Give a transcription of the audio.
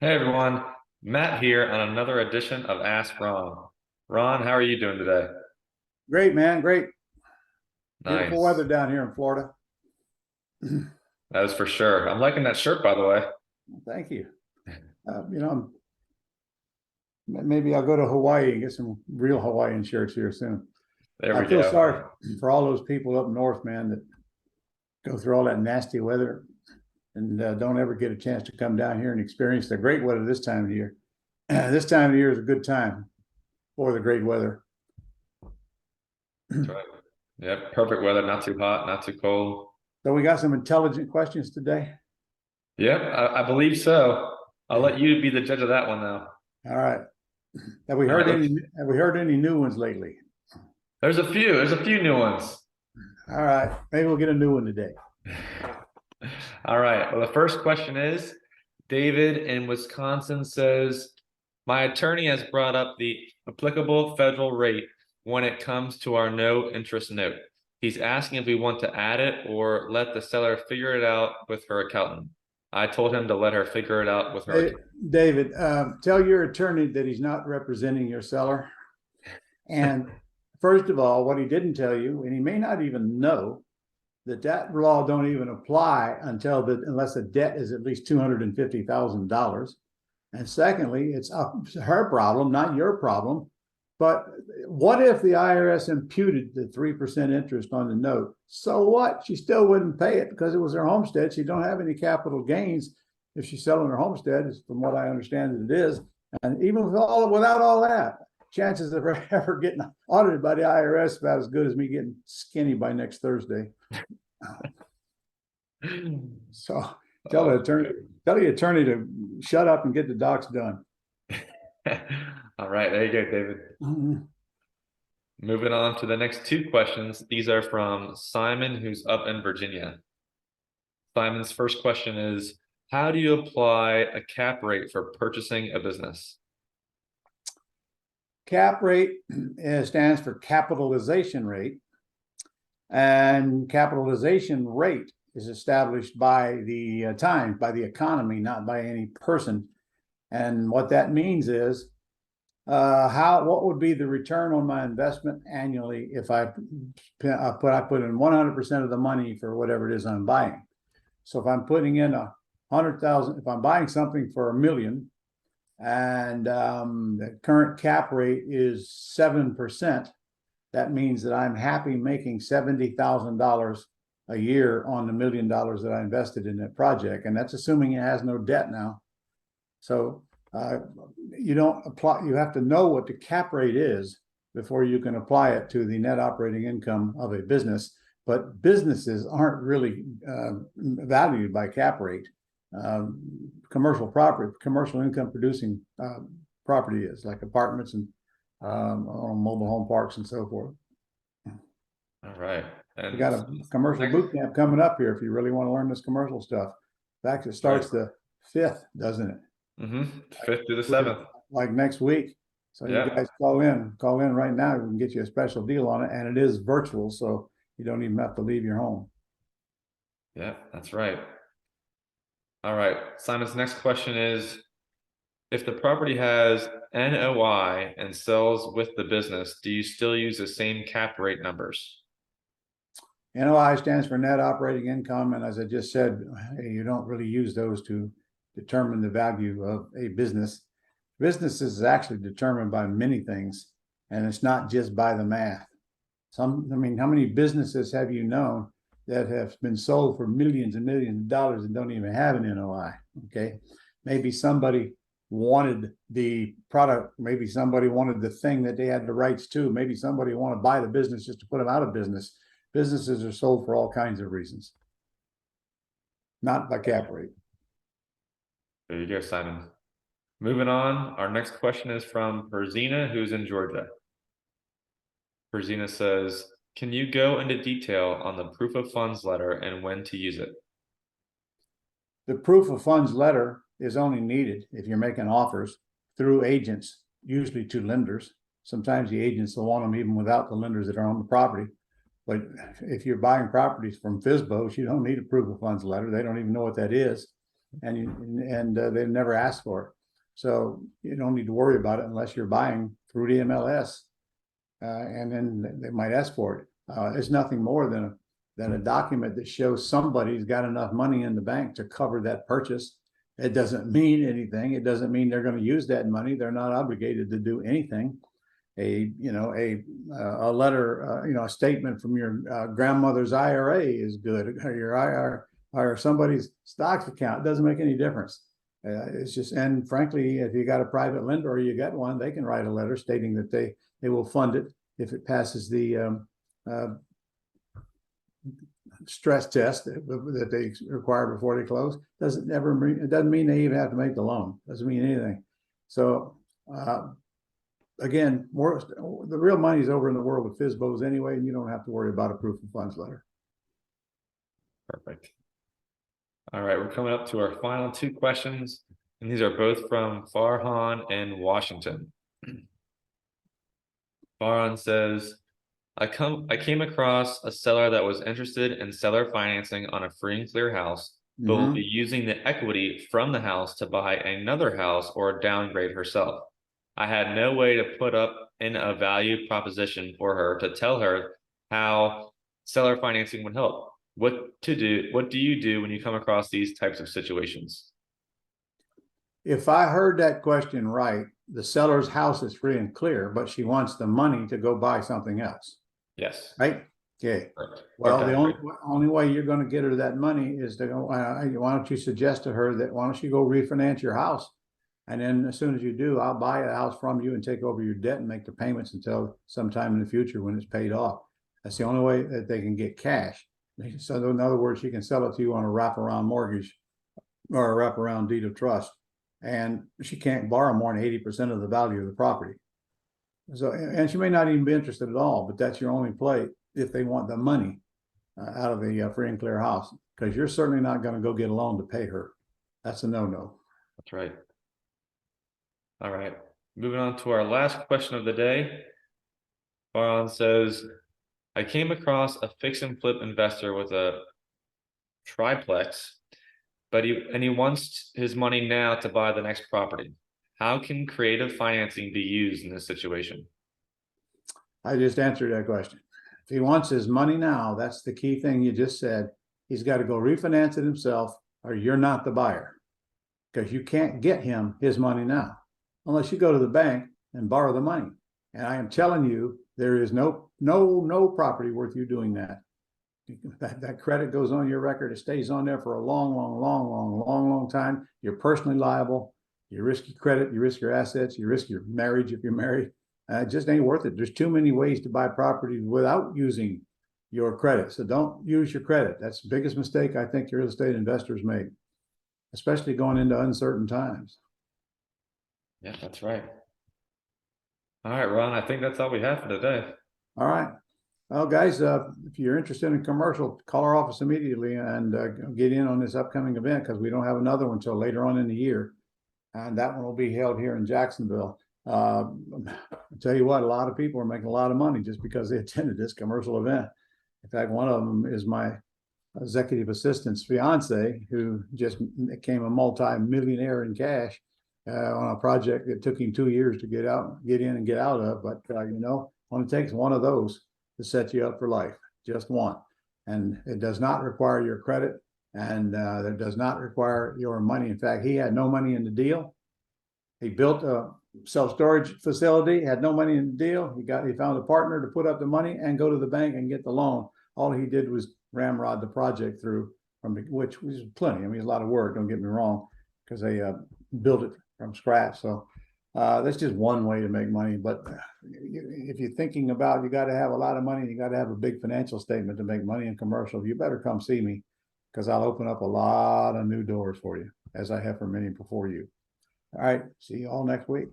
Hey everyone, Matt here on another edition of Ask Ron. Ron, how are you doing today? Great, man. Great. Beautiful weather Nice. down here in Florida. That is for sure. I'm liking that shirt, by the way. Thank you. Maybe I'll go to Hawaii and get some real Hawaiian shirts here soon. There I we feel go. sorry for all those people up north, man, that go through all that nasty weather and don't ever get a chance to come down here and experience the great weather this time of year. This time of year is a good time for the great weather. That's right. Yep, perfect weather, not too hot, not too cold. So we got some intelligent questions today. Yep, I believe so. I'll let you be the judge of that one now. All right. All right, Have we heard any new ones lately? There's a few new ones. All right. Maybe we'll get a new one today. All right. Well, the first question is David in Wisconsin says, my attorney has brought up the applicable federal rate when it comes to our no interest note. He's asking if we want to add it or let the seller figure it out with her accountant. I told him to let her figure it out with her Hey, accountant. David, tell your attorney that he's not representing your seller. And first of all, what he didn't tell you, and he may not even know, that law don't even apply unless the debt is at least $250,000. And secondly, it's her problem, not your problem. But what if the IRS imputed the 3% interest on the note? So what? She still wouldn't pay it because it was her homestead. She don't have any capital gains if she's selling her homestead, from what I understand it is. And even without all that, chances of her ever getting audited by the IRS about as good as me getting skinny by next Thursday. So tell the attorney to shut up and get the docs done. All right, there you go, David. Moving on to the next two questions. These are from Simon, who's up in Virginia. Simon's first question is, how do you apply a cap rate for purchasing a business? Cap rate stands for capitalization rate, and capitalization rate is established by the by the economy, not by any person. And what that means is what would be the return on my investment annually if I put in 100% of the money for whatever it is I'm buying. So if I'm putting in 100,000, if I'm buying something for $1 million, and the current cap rate is 7%, that means that I'm happy making $70,000 a year on the $1 million that I invested in that project, and that's assuming it has no debt now. So you have to know what the cap rate is before you can apply it to the net operating income of a business. But businesses aren't really valued by cap rate. Commercial income producing property is, like apartments and mobile home parks and so forth. All right. And we got a commercial boot camp coming up here if you really want to learn this commercial stuff. In fact, it starts the 5th, doesn't it? 5th through the 7th. Like next week. So you guys call in right now. We can get you a special deal on it, and it is virtual, so you don't even have to leave your home. Yeah, that's right. All right. Simon's next question is, if the property has NOI and sells with the business, do you still use the same cap rate numbers? NOI stands for net operating income, and as I just said, you don't really use those to determine the value of a business. Business is actually determined by many things, and it's not just by the math. How many businesses have you known that have been sold for millions and millions of dollars and don't even have an NOI? Okay, maybe somebody wanted the product, maybe somebody wanted the thing that they had the rights to, maybe somebody wanted to buy the business just to put them out of business. Businesses are sold for all kinds of reasons, not by cap rate. There you go, Simon. Moving on, our next question is from Perzina, who's in Georgia. Perzina says, can you go into detail on the proof of funds letter and when to use it? The proof of funds letter is only needed if you're making offers through agents, usually to lenders. Sometimes the agents will want them even without the lenders that are on the property. But if you're buying properties from FSBOs, you don't need a proof of funds letter. They don't even know what that is, and they've never asked for it. So you don't need to worry about it unless you're buying through the MLS. And then they might ask for it. It's nothing more than a document that shows somebody's got enough money in the bank to cover that purchase. It doesn't mean anything. It doesn't mean they're going to use that money. They're not obligated to do anything. A letter, a statement from your grandmother's IRA is good, or your IR or somebody's stocks account. It doesn't make any difference. It's just, and frankly, if you got a private lender or you got one, they can write a letter stating that they will fund it if it passes the stress test that they require before they close. It doesn't mean they even have to make the loan. Doesn't mean anything. So again, the real money is over in the world of FSBOs anyway, and you don't have to worry about a proof of funds letter. Perfect. All right, we're coming up to our final two questions, and these are both from Farhan in Washington. Farhan says, I came across a seller that was interested in seller financing on a free and clear house, but will be using the equity from the house to buy another house or downgrade herself. I had no way to put up in a value proposition for her to tell her how seller financing would help. What do you do when you come across these types of situations? If I heard that question right, the seller's house is free and clear, but she wants the money to go buy something else. Yes. Right? Okay. Correct. Well, the only way you're going to get her that money is to go, why don't you suggest to her that, why don't you go refinance your house? And then as soon as you do, I'll buy a house from you and take over your debt and make the payments until sometime in the future when it's paid off. That's the only way that they can get cash. So in other words, she can sell it to you on a wraparound mortgage or a wraparound deed of trust. And she can't borrow more than 80% of the value of the property. So, and she may not even be interested at all, but that's your only play if they want the money out of the free and clear house, because you're certainly not going to go get a loan to pay her. That's a no-no. That's right. All right. Moving on to our last question of the day. Farhan says, I came across a fix and flip investor with a triplex, but he wants his money now to buy the next property. How can creative financing be used in this situation? I just answered that question. If he wants his money now, that's the key thing you just said. He's got to go refinance it himself, or you're not the buyer, because you can't get him his money now unless you go to the bank and borrow the money. And I am telling you, there is no property worth you doing that. That credit goes on your record. It stays on there for a long time. You're personally liable. You risk your credit, you risk your assets, you risk your marriage if you're married. It just ain't worth it. There's too many ways to buy property without using your credit. So don't use your credit. That's the biggest mistake I think real estate investors make, especially going into uncertain times. Yeah, that's right. All right, Ron, I think that's all we have for today. All right. Well, guys, if you're interested in commercial, call our office immediately and get in on this upcoming event, because we don't have another one until later on in the year. And that one will be held here in Jacksonville. I'll tell you what, a lot of people are making a lot of money just because they attended this commercial event. In fact, one of them is my executive assistant's fiance, who just became a multi-millionaire in cash on a project that took him 2 years to get in and get out of. But only takes one of those to set you up for life, just one. And it does not require your credit, and it does not require your money. In fact, he had no money in the deal. He built a self-storage facility, had no money in the deal. He found a partner to put up the money and go to the bank and get the loan. All he did was ramrod the project through, which was plenty. I mean, it's a lot of work, don't get me wrong, because they built it from scratch. So that's just one way to make money. But if you're thinking about, you got to have a lot of money, you got to have a big financial statement to make money in commercial, you better come see me, because I'll open up a lot of new doors for you, as I have for many before you. All right. See you all next week.